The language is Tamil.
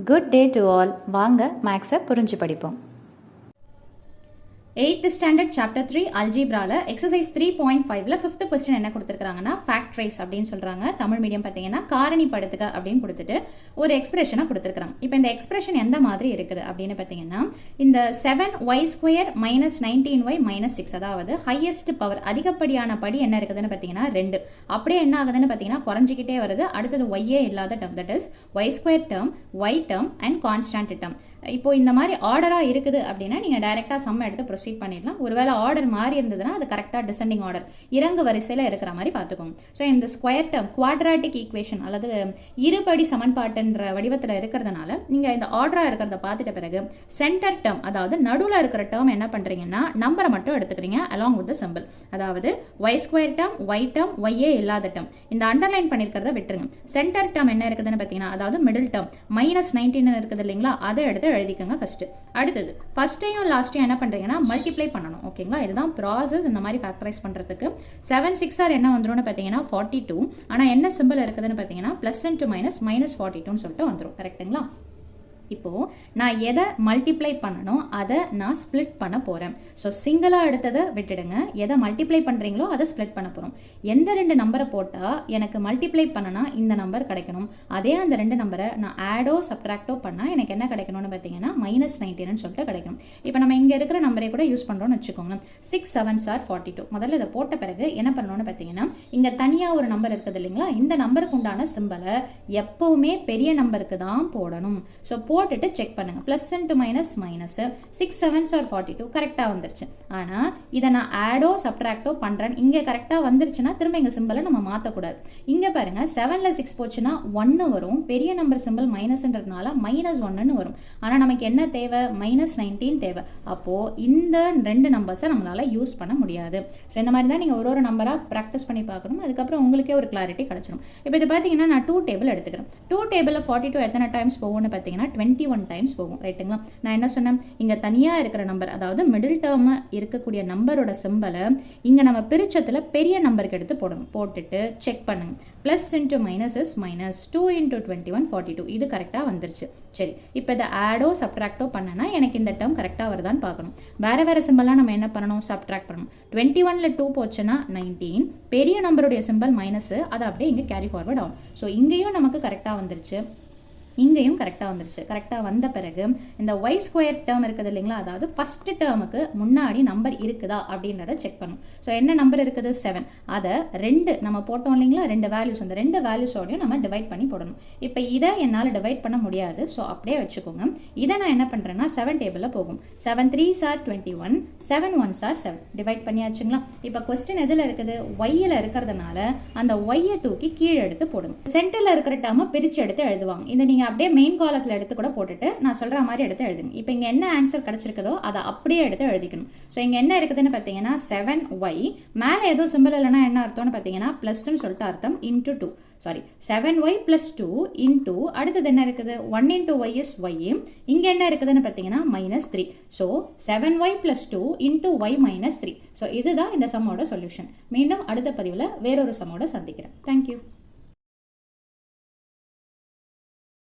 Good day to all. வாங்க மேக்ஸை புரிஞ்சு படிப்போம். 8th ஸ்டாண்டர்ட் சாப்டர் 3 அல்ஜீப்ரால எக்ஸசைஸ் 3.5ல 5th கொஸ்டின் என்ன கொடுத்துருக்காங்கன்னா ஃபேக்ட்ரைஸ் அப்படின்னு சொல்கிறாங்க. தமிழ் மீடியம் பார்த்தீங்கன்னா காரணிப்படுத்துக அப்படின்னு கொடுத்துட்டு ஒரு எக்ஸ்பிரஷனை கொடுத்துருக்காங்க. இப்போ இந்த எக்ஸ்பிரஷன் எந்த மாதிரி இருக்குது அப்படின்னு பார்த்தீங்கன்னா, இந்த 7y² மைனஸ் 19y மைனஸ் 6, அதாவது ஹையஸ்ட் பவர் அதிகப்படியான படி என்ன இருக்குதுன்னு பார்த்தீங்கன்னா 2. அப்படியே என்ன ஆகுதுன்னு பார்த்தீங்கன்னா குறைஞ்சிக்கிட்டே வருது. அடுத்தது ஒய்யே இல்லாத term, that is y² term, y term and constant term. இப்போ இந்த மாதிரி ஆர்டராக இருக்குது அப்படின்னா நீங்கள் டைரெக்டாக சம் எடுத்து ப்ரொசீட் பண்ணிடலாம். ஒருவேளை ஆர்டர் மாறி இருந்ததுன்னா அது கரெக்டாக டிசெண்டிங் ஆர்டர், இறங்கு வரிசையில் இருக்கிற மாதிரி பார்த்துக்கோங்க. ஸோ இந்த ஸ்கொயர் டேர்ம் குவாட்ராட்டிக் ஈக்குவேஷன் அல்லது இருபடி சமன்பாட்டுன்ற வடிவத்தில் இருக்கிறதுனால நீங்கள் இந்த ஆர்டராக இருக்கிறத பார்த்துட்ட பிறகு சென்டர் டேர்ம், அதாவது நடுவில் இருக்கிற டேர்ம் என்ன பண்ணுறீங்கன்னா நம்பரை மட்டும் எடுத்துக்கிறீங்க அலாங் வித் த சிம்பிள். அதாவது y² டேர்ம், ஒய் டேர்ம், ஒய்யே இல்லாத டேர்ம், இந்த அண்டர்லைன் பண்ணியிருக்கிறத விட்டுருங்க. சென்டர் டேர்ம் என்ன இருக்குதுன்னு பார்த்தீங்கன்னா, அதாவது மிடில் டேர்ம் மைனஸ் 19 இருக்குது இல்லைங்களா, அதை எடுத்து எழுதிக்கோங்க ஃபர்ஸ்ட். அடுத்தது ஃபர்ஸ்ட்டையும் லாஸ்ட்டையும் என்ன பண்றீங்கன்னா மல்டிப்ளை பண்ணணும். ஓகேங்களா, இதுதான் ப்ராசஸ். இந்த மாதிரி ஃபேக்டரைஸ் பண்றதுக்கு 7 6 என்ன வந்துரும்னு பார்த்தீங்கன்னா 42. ஆனால் என்ன சிம்பிள் இருக்குதுன்னு பார்த்தீங்கன்னா ப்ளஸ் இன்டு மைனஸ் மைனஸ் 42ன்னு சொல்லிட்டு வந்துடும். கரெக்டுங்களா? இப்போது நான் எதை மல்டிப்ளை பண்ணணும் அதை நான் ஸ்ப்ளிட் பண்ண போகிறேன். ஸோ சிங்கிளாக எடுத்ததை விட்டுடுங்க, எதை மல்டிப்ளை பண்ணுறீங்களோ அதை ஸ்ப்ளிட் பண்ண போகிறோம். எந்த ரெண்டு நம்பரை போட்டால் எனக்கு மல்டிப்ளை பண்ணனா இந்த நம்பர் கிடைக்கணும், அதே அந்த ரெண்டு நம்பரை நான் ஆடோ சப்ட்ராக்டோ பண்ணால் எனக்கு என்ன கிடைக்கணும்னு பார்த்தீங்கன்னா மைனஸ் 19ன்னு சொல்லிட்டு கிடைக்கணும். இப்போ நம்ம இங்கே இருக்கிற நம்பரை கூட யூஸ் பண்ணுறோம்னு வச்சுக்கோங்க. 6 7s are 42. முதல்ல இதை போட்ட பிறகு என்ன பண்ணணும்னு பார்த்தீங்கன்னா, இங்கே தனியாக ஒரு நம்பர் இருக்குது இல்லைங்களா, இந்த நம்பருக்கு உண்டான சிம்பலை எப்போவுமே பெரிய நம்பருக்கு தான் போடணும். ஸோ போட்டுட்டு செக் பண்ணுங்க. Plus into minus minus 6 7s are 42 கரெக்டாக வந்துருச்சு. ஆனால் இதை நான் ஆடோ சப்ட்ராக்டோ பண்ணுறேன், இங்கே கரெக்டாக வந்துருச்சுன்னா திரும்ப எங்கள் சிம்பிளை நம்ம மாற்றக்கூடாது. இங்கே பாருங்க 7ல் 6 போச்சுன்னா 1 வரும், பெரிய நம்பர் சிம்பிள் மைனஸ்ன்றதுனால மைனஸ் 1ன்னு வரும். ஆனால் நமக்கு என்ன தேவை, மைனஸ் 19 தேவை. அப்போது இந்த ரெண்டு நம்பர்ஸை நம்மளால் யூஸ் பண்ண முடியாது. ஸோ இந்த மாதிரி தான் நீங்கள் ஒரு நம்பராக ப்ராக்டிஸ் பண்ணி பார்க்கணும். அதுக்கப்புறம் உங்களுக்கே ஒரு கிளாரிட்டி கிடச்சிடும். இப்போ இது பார்த்தீங்கன்னா நான் 2 டேபிள் எடுத்துக்கிறேன். 2 டேபிளில் 42 எத்தனை டைம்ஸ் போகும்னு பார்த்தீங்கன்னா 21 டைம்ஸ் போகும். ரைட்டுங்களா? நான் என்ன சொன்னேன், இங்கே தனியாக இருக்கிற நம்பர், அதாவது மிடில் டேர்ம் இருக்கக்கூடிய நம்பரோட சிம்பலை இங்கே நம்ம பிரிச்சத்தில் பெரிய நம்பருக்கு எடுத்து போடணும். போட்டுட்டு செக் பண்ணுங்க. Plus into minus is minus 2 × 21 42. இது கரெக்டாக வந்துருச்சு. சரி, இப்போ இதை ஆடோ சப்ட்ராக்டோ பண்ணனா எனக்கு இந்த டேர்ம் கரெக்டாக வருதான்னு பார்க்கணும். வேறு வேறு சிம்பிளாக நம்ம என்ன பண்ணணும், சப்ட்ராக்ட் பண்ணணும். 21ல் 2 போச்சுன்னா 19, பெரிய நம்பருடைய சிம்பிள் மைனஸ், அதை அப்படியே இங்கே கேரி ஃபார்வர்ட் ஆகும். ஸோ இங்கேயும் நமக்கு கரெக்டாக வந்துருச்சு, இங்கேயும் கரெக்டாக வந்துருச்சு. கரெக்டாக வந்த பிறகு இந்த y² டேர்ம் இருக்குது இல்லைங்களா, அதாவது ஃபர்ஸ்ட் டேர்முக்கு முன்னாடி நம்பர் இருக்குதா அப்படின்றத செக் பண்ணும். ஸோ என்ன நம்பர் இருக்குது 7, அதை 2 நம்ம போட்டோம் இல்லைங்களா, 2 வேல்யூஸ், அந்த 2 வேல்யூஸோடையும் நம்ம டிவைட் பண்ணி போடணும். இப்போ இதை என்னால் டிவைட் பண்ண முடியாது, ஸோ அப்படியே வச்சுக்கோங்க. இதை நான் என்ன பண்ணுறேன்னா 7 டேபிளில் போகும். 7 3s are 21, 7 1s are 7. Divide பண்ணியாச்சுங்களா? இப்போ கொஸ்டின் எதில் இருக்குது, ஒய்யில் இருக்கிறதுனால அந்த ஒய்யை தூக்கி கீழே எடுத்து போடுங்க. சென்டரில் இருக்கிற டேர்மை பிரித்து எடுத்து எழுதுவாங்க. இந்த நீங்கள் அப்படியே மெயின் காலத்தில் எடுத்து கூட போட்டுட்டு நான் சொல்கிற மாதிரி எடுத்து எழுதுங்க. இப்போ இங்கே என்ன ஆன்சர் கிடச்சிருக்குதோ அதை அப்படியே எடுத்து எழுதிக்கணும். ஸோ இங்கே என்ன இருக்குதுன்னு பார்த்தீங்கன்னா 7y, மேலே ஏதோ சிம்பிள் இல்லைன்னா என்ன அர்த்தம்னு பார்த்தீங்கன்னா ப்ளஸ்ன்னு சொல்லிட்டு அர்த்தம், இன்ட்டு 2, சாரி 7y + 2 இன்ட்டு அடுத்தது என்ன இருக்குது 1 × y is y. இங்கே என்ன இருக்குதுன்னு பார்த்தீங்கன்னா -3. So 7y + 2 into y -3. So இதுதான் இந்த சம்மோட சொல்யூஷன். மீண்டும் அடுத்த பதிவில் வேறொரு சம்மோட சந்திக்கிறேன். தேங்க்யூ.